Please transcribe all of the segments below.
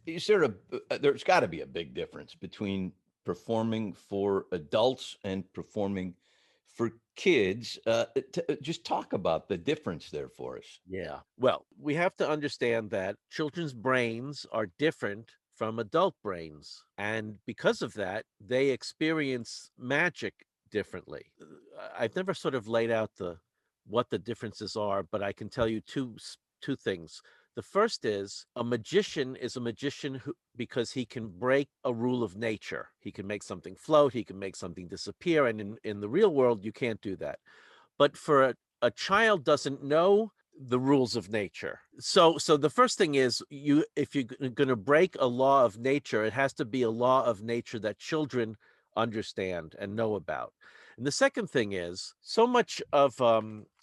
Is there there's got to be a big difference between performing for adults and performing for kids. Just talk about the difference there for us. Yeah. Well, we have to understand that children's brains are different from adult brains. And because of that, they experience magic differently. I've never sort of laid out the what the differences are, but I can tell you two things. The first is a magician who because he can break a rule of nature. He can make something float, he can make something disappear, and in the real world you can't do that. But for a child doesn't know the rules of nature. So the first thing is you if you're going to break a law of nature, it has to be a law of nature that children understand and know about. And the second thing is so much of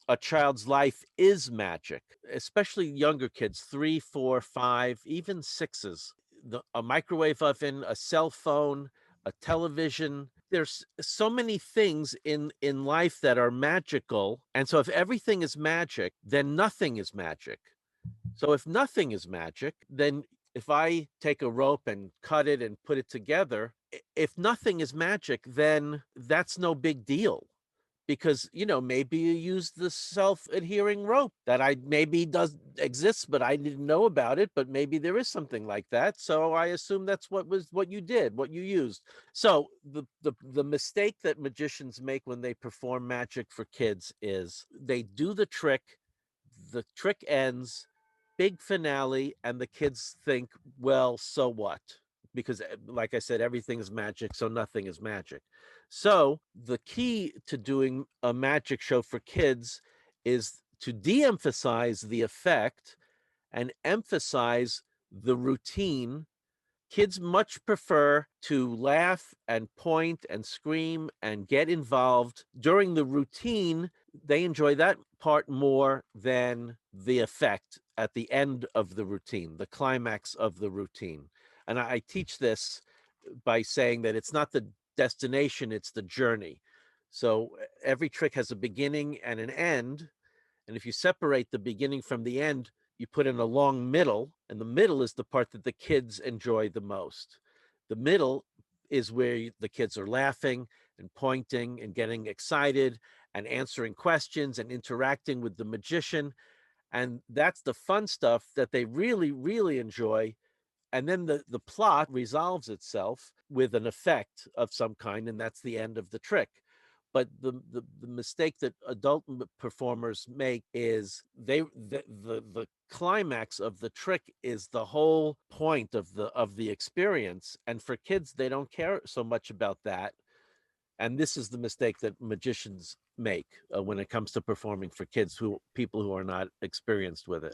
a child's life is magic, especially younger kids, 3, 4, 5, even sixes. A microwave oven, a cell phone, a television. There's so many things in life that are magical, and so if everything is magic, then nothing is magic. So if nothing is magic, then if I take a rope and cut it and put it together, if nothing is magic, then that's no big deal because maybe you use the self-adhering rope that I maybe does exists but I didn't know about it, but maybe there is something like that, so I assume that's what you did, what you used. So the mistake that magicians make when they perform magic for kids is they do the trick ends, big finale, and the kids think, well, so what? Because, like I said, everything is magic, so nothing is magic. So the key to doing a magic show for kids is to de-emphasize the effect and emphasize the routine. Kids much prefer to laugh and point and scream and get involved during the routine. They enjoy that part more than the effect at the end of the routine, the climax of the routine. And I teach this by saying that it's not the destination, it's the journey. So every trick has a beginning and an end, and if you separate the beginning from the end, you put in a long middle, and the middle is the part that the kids enjoy the most. The middle is where the kids are laughing and pointing and getting excited and answering questions and interacting with the magician. And that's the fun stuff that they really, really enjoy. And then the plot resolves itself with an effect of some kind, and that's the end of the trick. But the mistake that adult performers make is the climax of the trick is the whole point of the experience, and for kids they don't care so much about that. And this is the mistake that magicians make when it comes to performing for kids, who people who are not experienced with it.